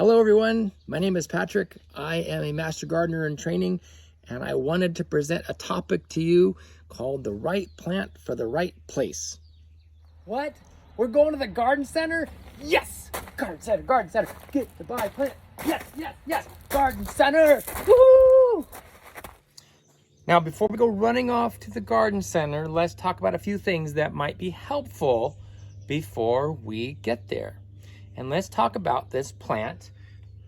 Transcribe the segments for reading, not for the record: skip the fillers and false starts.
Hello everyone, my name is Patrick. I am a master gardener in training, and I wanted to present a topic to you called the right plant for the right place. What? We're going to the garden center? Yes! Garden center, get to buy plant. Yes, garden center, woohoo! Now before we go running off to the garden center, let's talk about a few things that might be helpful before we get there. And let's talk about this plant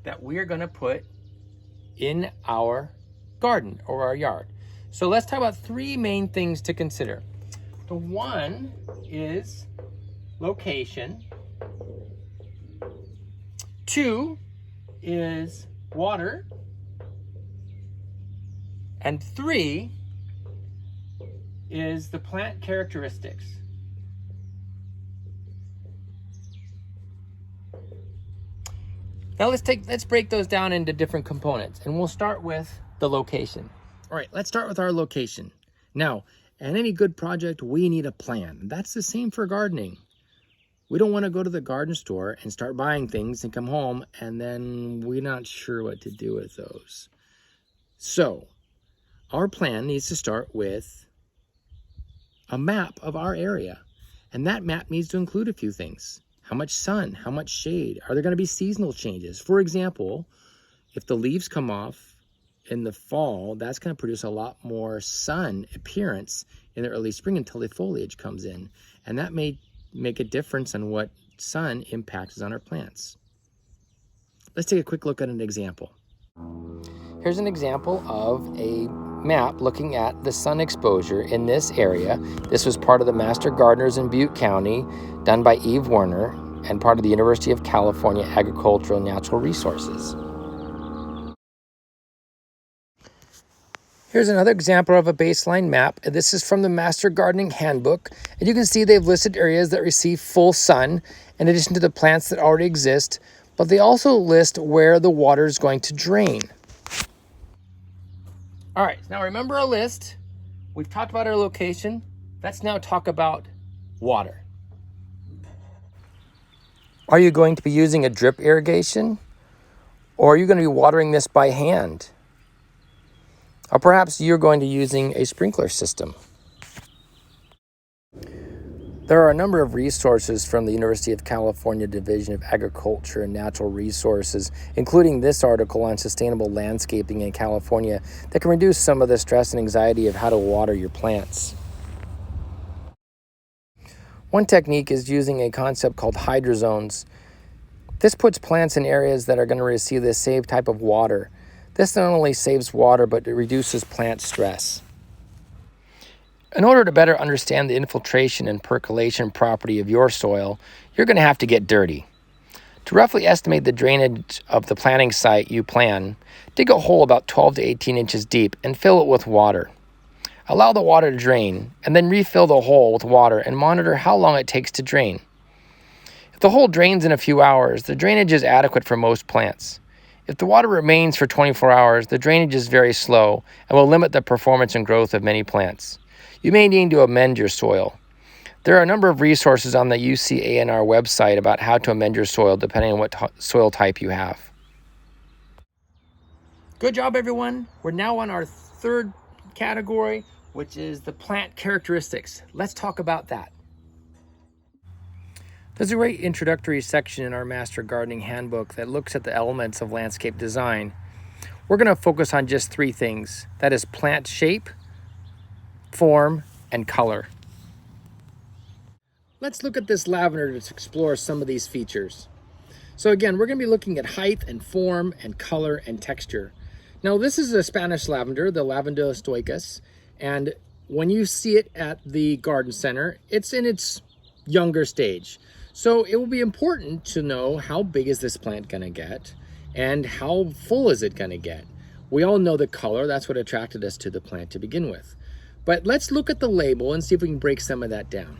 that we're going to put in our garden or our yard. So let's talk about three main things to consider. The one is location. Two is water. And three is the plant characteristics. Now let's break those down into different components, and we'll start with the location. All right, let's start with our location. Now, in any good project, we need a plan. That's the same for gardening. We don't want to go to the garden store and start buying things and come home and then we're not sure what to do with those. So, our plan needs to start with a map of our area, and that map needs to include a few things. How much sun? How much shade? Are there going to be seasonal changes? For example, if the leaves come off in the fall, that's going to produce a lot more sun appearance in the early spring until the foliage comes in. And that may make a difference on what sun impacts on our plants. Let's take a quick look at an example. Here's an example of a map looking at the sun exposure in this area. This was part of the Master Gardeners in Butte County, done by Eve Werner, and part of the University of California Agricultural and Natural Resources. Here's another example of a baseline map. This is from the Master Gardening Handbook, and you can see they've listed areas that receive full sun in addition to the plants that already exist, but they also list where the water is going to drain. All right, now remember our list. We've talked about our location. Let's now talk about water. Are you going to be using a drip irrigation? Or are you going to be watering this by hand? Or perhaps you're going to be using a sprinkler system. There are a number of resources from the University of California Division of Agriculture and Natural Resources, including this article on sustainable landscaping in California, that can reduce some of the stress and anxiety of how to water your plants. One technique is using a concept called hydrozones. This puts plants in areas that are going to receive the same type of water. This not only saves water, but it reduces plant stress. In order to better understand the infiltration and percolation property of your soil, you're going to have to get dirty. To roughly estimate the drainage of the planting site you plan, dig a hole about 12 to 18 inches deep and fill it with water. Allow the water to drain, and then refill the hole with water and monitor how long it takes to drain. If the hole drains in a few hours, the drainage is adequate for most plants. If the water remains for 24 hours, the drainage is very slow and will limit the performance and growth of many plants. You may need to amend your soil. There are a number of resources on the UCANR website about how to amend your soil depending on what soil type you have. Good job, everyone. We're now on our third category, which is the plant characteristics. Let's talk about that. There's a great introductory section in our Master Gardening Handbook that looks at the elements of landscape design. We're going to focus on just three things. That is plant shape, form, and color. Let's look at this lavender to explore some of these features. So again, we're going to be looking at height and form and color and texture. Now this is a Spanish lavender, the Lavanda stoicus, and when you see it at the garden center, it's in its younger stage. So it will be important to know how big is this plant going to get and how full is it going to get. We all know the color, that's what attracted us to the plant to begin with. But let's look at the label and see if we can break some of that down.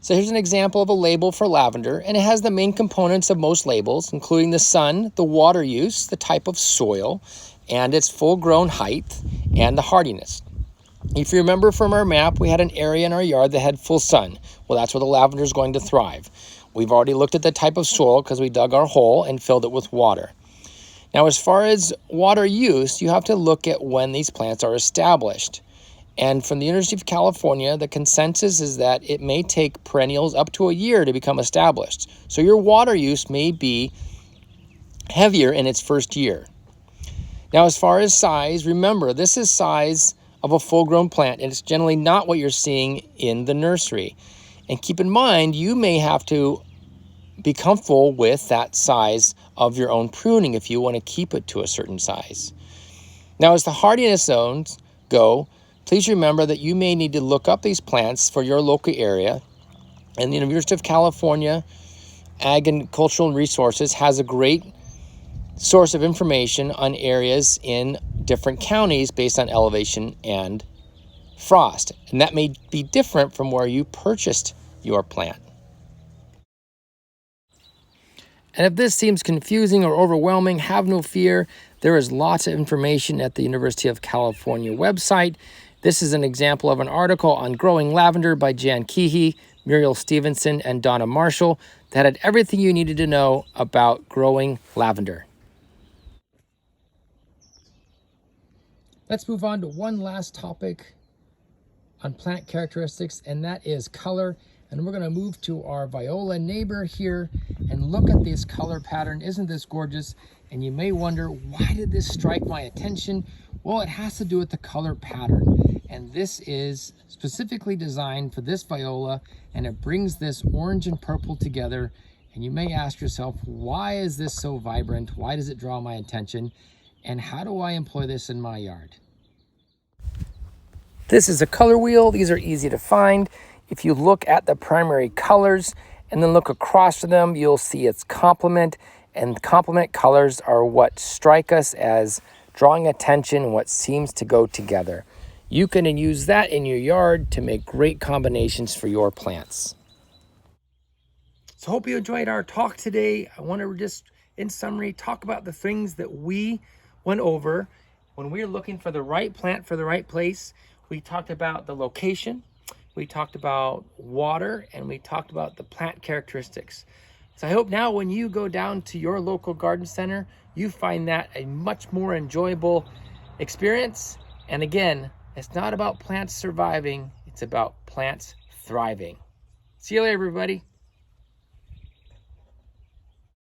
So here's an example of a label for lavender, and it has the main components of most labels, including the sun, the water use, the type of soil, and its full-grown height, and the hardiness. If you remember from our map, we had an area in our yard that had full sun. Well, that's where the lavender is going to thrive. We've already looked at the type of soil because we dug our hole and filled it with water. Now, as far as water use, you have to look at when these plants are established. And from the University of California, the consensus is that it may take perennials up to a year to become established. So your water use may be heavier in its first year. Now, as far as size, remember, this is size of a full-grown plant, and it's generally not what you're seeing in the nursery. And keep in mind, you may have to be comfortable with that size of your own pruning if you want to keep it to a certain size. Now, as the hardiness zones go, please remember that you may need to look up these plants for your local area. And the University of California Ag and Cultural Resources has a great source of information on areas in different counties based on elevation and frost. And that may be different from where you purchased your plant. And if this seems confusing or overwhelming, have no fear. There is lots of information at the University of California website. This is an example of an article on growing lavender by Jan Keehee, Muriel Stevenson, and Donna Marshall that had everything you needed to know about growing lavender. Let's move on to one last topic on plant characteristics, and that is color. And we're going to move to our viola neighbor here and look at this color pattern. Isn't this gorgeous? And you may wonder, why did this strike my attention? Well, it has to do with the color pattern. And this is specifically designed for this viola, and it brings this orange and purple together. And you may ask yourself, why is this so vibrant? Why does it draw my attention? And how do I employ this in my yard? This is a color wheel. These are easy to find. If you look at the primary colors and then look across to them, you'll see its complement. And complement colors are what strike us as drawing attention and what seems to go together. You can use that in your yard to make great combinations for your plants. So hope you enjoyed our talk today. I want to just, in summary, talk about the things that we went over when we were looking for the right plant for the right place. We talked about the location, we talked about water, and we talked about the plant characteristics. So I hope now when you go down to your local garden center, you find that a much more enjoyable experience. And again, it's not about plants surviving, it's about plants thriving. See you later, everybody.